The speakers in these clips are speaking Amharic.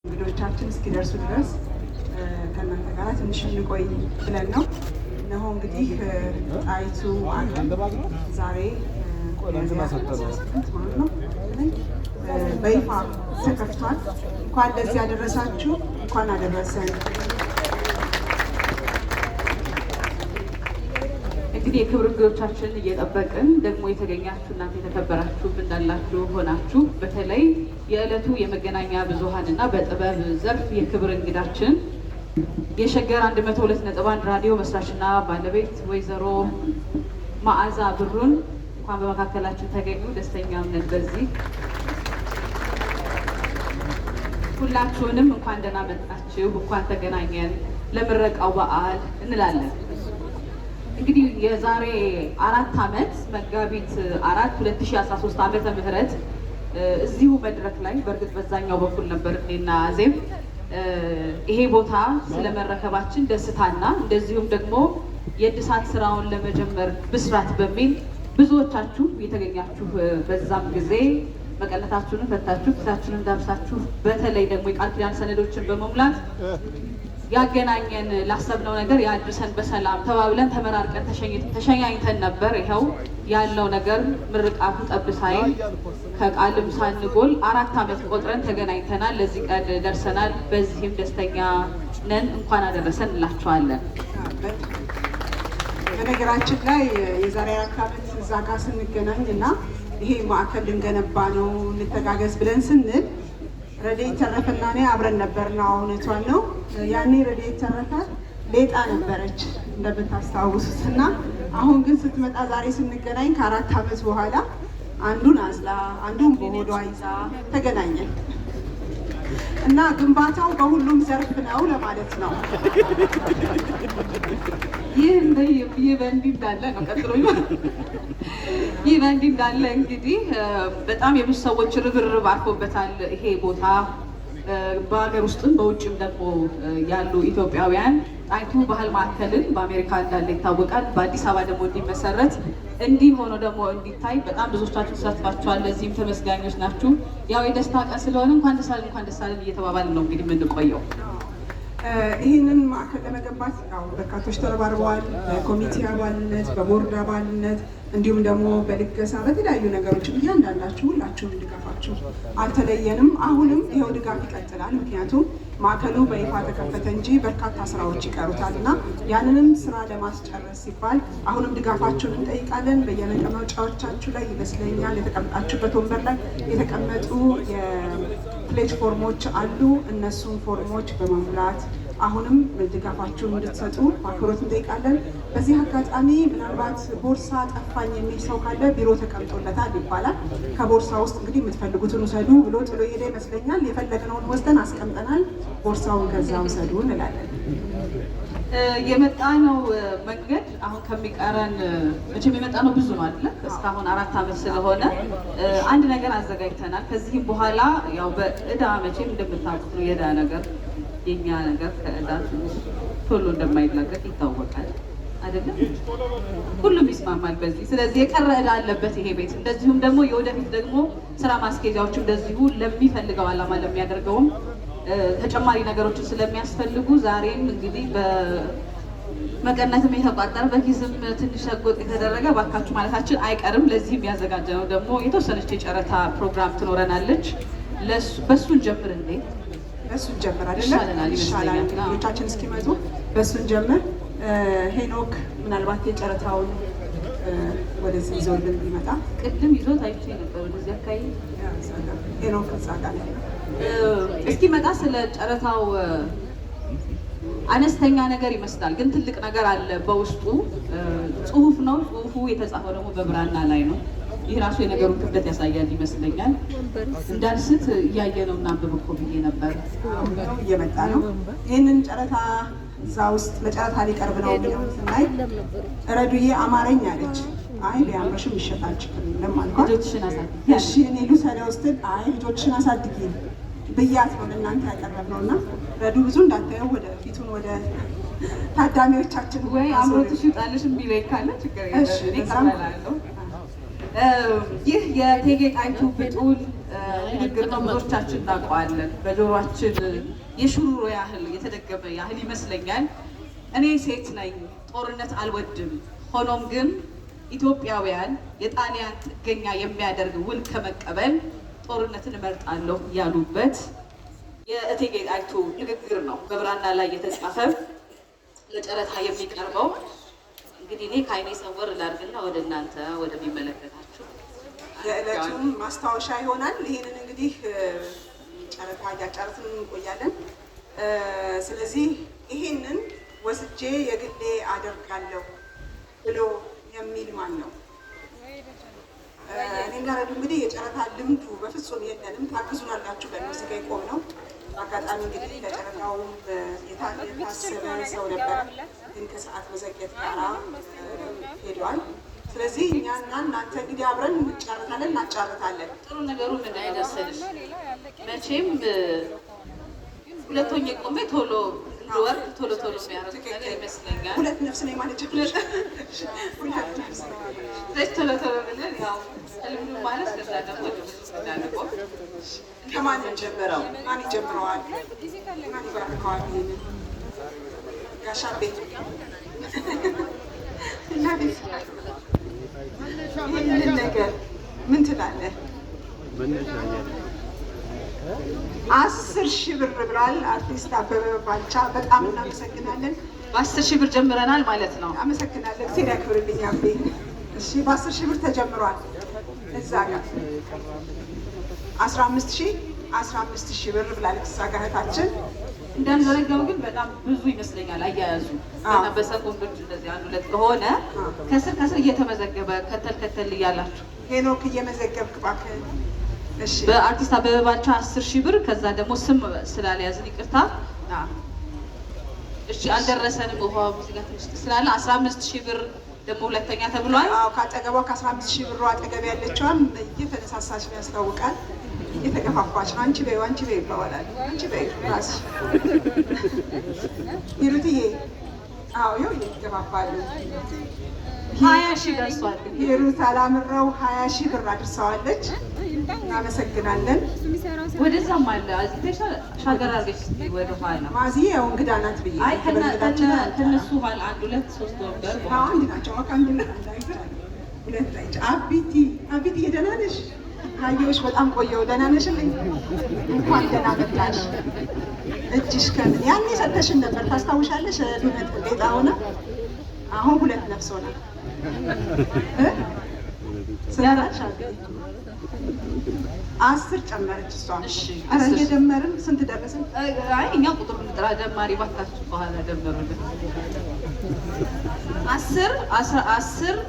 እንግዶቻችን እስኪደርሱ ድረስ ከእናንተ ጋር ትንሽ እንቆይ ብለን ነው። እነሆ እንግዲህ ጣይቱ ዛሬ በይፋ ተከፍቷል። እንኳን ለዚህ ያደረሳችሁ፣ እንኳን አደረሰን። እንግዲህ የክብር እንግዶቻችንን እየጠበቅን ደግሞ የተገኛችሁ እናንተ የተከበራችሁ እንዳላችሁ ሆናችሁ በተለይ የዕለቱ የመገናኛ ብዙኃንና በጥበብ ዘርፍ የክብር እንግዳችን የሸገር 102.1 ራዲዮ መስራችና ባለቤት ወይዘሮ መዓዛ ብሩን እንኳን በመካከላችን ተገኙ። ደስተኛም ነን በዚህ ሁላችሁንም እንኳን ደህና መጣችሁ፣ እንኳን ተገናኘን ለምረቃው በዓል እንላለን። እንግዲህ የዛሬ 4 ዓመት መጋቢት 4 2013 ዓመተ ምህረት እዚሁ መድረክ ላይ በእርግጥ በዛኛው በኩል ነበር እኔና አዜብ ይሄ ቦታ ስለመረከባችን ደስታና እንደዚሁም ደግሞ የእድሳት ስራውን ለመጀመር ብስራት በሚል ብዙዎቻችሁ የተገኛችሁ በዛም ጊዜ መቀነታችሁን ፈታችሁ ኪሳችሁን ዳብሳችሁ በተለይ ደግሞ የቃል ኪዳን ሰነዶችን በመሙላት ያገናኘን ላሰብነው ነገር ያድርሰን በሰላም ተባብለን ተመራርቀን ተሸኛኝተን ነበር። ይኸው ያለው ነገር ምርቃቱ ጠብ ሳይል ከቃልም ሳንጎል 4 ዓመት ቆጥረን ተገናኝተናል። ለዚህ ቀን ደርሰናል። በዚህም ደስተኛ ነን። እንኳን አደረሰን እንላችኋለን። በነገራችን ላይ የዛሬ 4 ዓመት እዛ ጋር ስንገናኝ እና ይሄ ማዕከል ልንገነባ ነው እንተጋገዝ ብለን ስንል ረድኤት ተረፈና እኔ አብረን ነበርና እውነቷን ነው። ያኔ ረድኤት ተረፈ ሌጣ ነበረች እንደምታስታውሱት እና አሁን ግን ስትመጣ ዛሬ ስንገናኝ ከ4 ዓመት በኋላ አንዱን አዝላ አንዱን በሆዷ ይዛ ተገናኘን እና ግንባታው በሁሉም ዘርፍ ነው ለማለት ነው። ይህ በእንዲህ እንዳለ ነው ቀጥሎ ይህ በእንዲህ እንዳለ እንግዲህ በጣም የብዙ ሰዎች ርብርብ አርፎበታል ይሄ ቦታ። በሀገር ውስጥም በውጭም ደግሞ ያሉ ኢትዮጵያውያን ጣይቱ ባህል ማዕከልን በአሜሪካ እንዳለ ይታወቃል። በአዲስ አበባ ደግሞ እንዲመሰረት እንዲህ ሆኖ ደግሞ እንዲታይ በጣም ብዙዎቻችሁ ተሳትፋችኋል። ለዚህም ተመስጋኞች ናችሁ። ያው የደስታ ቀን ስለሆነ እንኳን ደስ አለን እንኳን ደስ አለን እየተባባልን ነው እንግዲህ የምንቆየው። ይህንን ማዕከል ለመገንባት ያው በርካቶች ተረባርበዋል። በኮሚቴ አባልነት፣ በቦርድ አባልነት እንዲሁም ደግሞ በልገሳ በተለያዩ ነገሮች እያንዳንዳችሁ ሁላችሁም ድጋፋችሁ አልተለየንም። አሁንም ይኸው ድጋፍ ይቀጥላል። ምክንያቱም ማዕከሉ በይፋ ተከፈተ እንጂ በርካታ ስራዎች ይቀሩታል እና ያንንም ስራ ለማስጨረስ ሲባል አሁንም ድጋፋችሁን እንጠይቃለን። በየመቀመጫዎቻችሁ ላይ ይመስለኛል የተቀመጣችሁበት ወንበር ላይ የተቀመጡ የፕሌጅ ፎርሞች አሉ። እነሱን ፎርሞች በመሙላት አሁንም ድጋፋችሁን እንድትሰጡ በአክብሮት እንጠይቃለን። በዚህ አጋጣሚ ምናልባት ቦርሳ ጠፋኝ የሚል ሰው ካለ ቢሮ ተቀምጦለታል ይባላል። ከቦርሳ ውስጥ እንግዲህ የምትፈልጉትን ውሰዱ ብሎ ጥሎ ሄደ ይመስለኛል። የፈለግነውን ወስደን አስቀምጠናል። ቦርሳውን ከዛ ውሰዱ እንላለን። የመጣ ነው መንገድ አሁን ከሚቀረን መቼም የመጣ ነው ብዙ ነው አይደለ? እስካሁን 4 ዓመት ስለሆነ አንድ ነገር አዘጋጅተናል። ከዚህም በኋላ ያው በእዳ መቼም እንደምታውቁት ነው የእዳ ነገር የኛ ነገር ከእዳ ቶሎ እንደማይላቀቅ ይታወቃል አይደለም? ሁሉም ይስማማል በዚህ። ስለዚህ የቀረ እዳ አለበት ይሄ ቤት። እንደዚሁም ደግሞ የወደፊት ደግሞ ስራ ማስኬጃዎች እንደዚሁ ለሚፈልገው ዓላማ ለሚያደርገውም ተጨማሪ ነገሮችን ስለሚያስፈልጉ ዛሬም እንግዲህ በመቀነትም የተቋጠረ በኪስም ትንሽ ሸጎጥ የተደረገ ባካችሁ ማለታችን አይቀርም። ለዚህም ያዘጋጀነው ደግሞ የተወሰነች የጨረታ ፕሮግራም ትኖረናለች። በሱን ጀምር እንዴ በሱን ጀምር አይደለም ይሻላል። እንግዶቻችን እስኪመጡ በሱን ጀምር። ሄኖክ ምናልባት የጨረታውን ወደዚህ ይዞልን ቢመጣ ቅድም ይዞት አይቼ ነበር ወደዚህ አካባቢ ሄኖክ ጻጋ እስኪመጣ ስለ ጨረታው አነስተኛ ነገር ይመስላል፣ ግን ትልቅ ነገር አለ በውስጡ። ጽሁፍ ነው። ጽሁፉ የተጻፈው ደግሞ በብራና ላይ ነው። ይህ ራሱ የነገሩን ክብደት ያሳያል ይመስለኛል። እንዳልስት እያየ ነው እና ብሩኮ ብዬ ነበር። እየመጣ ነው። ይህንን ጨረታ እዛ ውስጥ ለጨረታ ሊቀርብ ነው የሚለው ስናይ ረዱዬ አማረኝ አለች። አይ ሊያምርሽም ይሸጣል ችግር የለም አልኳት። ልጆችሽን አሳድጊ። እሺ እኔ ልውሰደው ስትል አይ ልጆችሽን አሳድጊ ብያት ነው ለእናንተ ያቀረብነው እና ረዱ ብዙ እንዳታየው ወደ ፊቱን ወደ ታዳሚዎቻችን ወይ አምሮትሽ ይውጣልሽ ቢለኝ ካለ ችግር የለም እኔ እቀበላለሁ። ይህ የእቴጌ ጣይቱ ብጡል ንግግር ነው፣ ብዙዎቻችን እናውቀዋለን። በጆሯችን የሽሩሮ ያህል የተደገመ ያህል ይመስለኛል። እኔ ሴት ነኝ፣ ጦርነት አልወድም። ሆኖም ግን ኢትዮጵያውያን የጣሊያን ጥገኛ የሚያደርግ ውል ከመቀበል ጦርነትን እመርጣለሁ ያሉበት የእቴጌ ጣይቱ ንግግር ነው በብራና ላይ የተጻፈ ለጨረታ የሚቀርበው። እንግዲህ እኔ ከዓይኔ ሰወር ላድርግና ወደ እናንተ ወደሚመለከታችሁ የዕለቱም ማስታወሻ ይሆናል። ይህንን እንግዲህ ጨረታ እያጫረትን እንቆያለን። ስለዚህ ይህንን ወስጄ የግሌ አደርጋለሁ ብሎ የሚል ማን ነው? እኔ ጋር እንግዲህ የጨረታ ልምዱ በፍጹም የለንም። ታግዙናላችሁ በሚል ስጋ ይቆም ነው። አጋጣሚ እንግዲህ ለጨረታው የታሰበ ሰው ነበር፣ ግን ከሰዓት መዘግየት ጋራ ሄደዋል። ስለዚህ እኛና እናንተ እንግዲህ አብረን እንጫረታለን፣ እናጫርታለን። ጥሩ ነገሩ ምን አይደርስልሽ መቼም ሁለቶኝ ቆሜ ቶሎ ወርድ ቶሎ የሚያደርግ ነገር ይመስለኛል። ሁለት ነፍስ ነው ማለት ሁለት ቶሎ ብለን ያው ልምዱ ማለት ከዛ ደግሞ እንዳልቆ ከማን ጀምረው ማን ይጀምረዋል? ማን ይባርከዋል? ጋሻ ቤት እና ቤት ይህንን ነገር ምን ትላለህ? 10,000 ብር ብሏል አርቲስት አበበ ባልቻ። በጣም እናመሰግናለን። በ10,000 ብር ጀምረናል ማለት ነው። አመሰግናለን። እግዚአብሔር ያክብርልኝ አቤ። እሺ በ10,000 ብር ተጀምሯል። እዛ ጋር 15,000 ብር ብላለች እዛ ጋር እህታችን። እንዳንዘረጋው ግን በጣም ብዙ ይመስለኛል አያያዙ እና በሰኮንዶች እንደዚህ አንድ ሁለት ከሆነ ከስር እየተመዘገበ ከተል እያላችሁ ሄኖክ እየመዘገብክ እባክህ። እሺ በአርቲስት አበበ ባልቻ 10,000 ብር። ከዛ ደግሞ ስም ስላልያዝን ይቅርታ። እሺ አልደረሰንም። ውሃ ሙዚቃ ትንሽ ስላለ 15,000 ብር ደግሞ ሁለተኛ ተብሏል። አዎ ካጠገቧ ከ15,000 ብሩ አጠገብ ያለችዋም እየተነሳሳች ነው ያስታውቃል። እየተገፋፋች ነው። አንቺ በይው ይባባላል። አንቺ በይው ራስሽ ይሩትዬ። አዎ ይኸው እየተገፋፋሉ። 20,000 ደርሷል። ሂሩት አላምረው 20,000 ብር አድርሰዋለች። እናመሰግናለን። ወደዛም አለ አዚቴሻ ሻገር አርገሽ ወደ ኋላ ማዚ ያው እንግዳ ናት ብዬ አይ ከነሱ ኋላ 1 2 3 ወንበር አንድ ናቸው። አንድ ሁለት ላይ አቢቲ ደህና ነሽ? አየሁሽ በጣም ቆየሁ። ደህና ነሽልኝ? እንኳን ደህና መጣሽ። እጅሽ ከምን ያኔ ሰተሽን ነበር ታስታውሻለሽ? ሌጣ ሆነ። አሁን ሁለት ነፍስ ሆነ። ስንት 10 ጨመረች እሷ። ኧረ እየደመርን ስንት ደረስን? አይ እኛ ቁጥር እንጥራ ደማሪ ባካችሁ በኋላ ደመሩልን። 10 15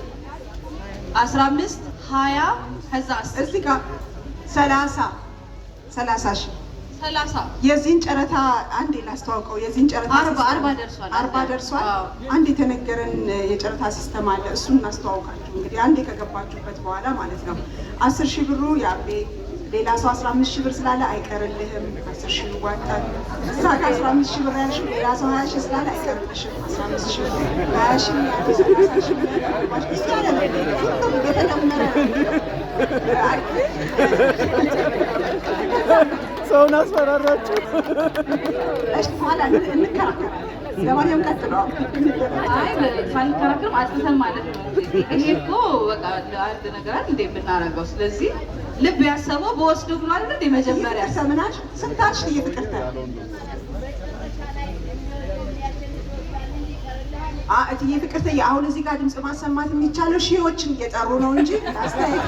20 ከዛ እዚህ ጋር 30 ሺህ 30 የዚህን ጨረታ አንዴ ላስተዋውቀው። የዚህን ጨረታ 40 ደርሷል። 40 ደርሷል። አንድ የተነገረን የጨረታ ሲስተም አለ። እሱን እናስተዋውቃችሁ እንግዲህ አንዴ ከገባችሁበት በኋላ ማለት ነው። 10,000 ብሩ ያቤ ሌላ ሰው 15,000 ብር ስላለ አይቀርልህም። 10,000 ይዋጣል። እዛ ጋር 15,000 ብር ያልሽው ሌላ ሰው 20,000 ስላለ አይቀርልሽም። 15,000 ብር 20,000 ያልሽ 30,000 ብር የተደመረ ሰውን አስፈራራችሁ። እሺ በኋላ እንከራከራለን። ለማንኛውም ቀጥለው ሳንከራከርም አጥተን ማለት ነው። ይሄ እኮ በቃ አንድ ነገር አይደል እንደ የምናደርገው። ስለዚህ ልብ ያሰበው በወስዱ ብሎ አይደል እንደ መጀመሪያ ሰምናሽ ስንታሽ እየፍቅርተ እትዬ ፍቅርተ አሁን እዚህ ጋር ድምፅ ማሰማት የሚቻለው ሺዎችን እየጠሩ ነው እንጂ አስተያየት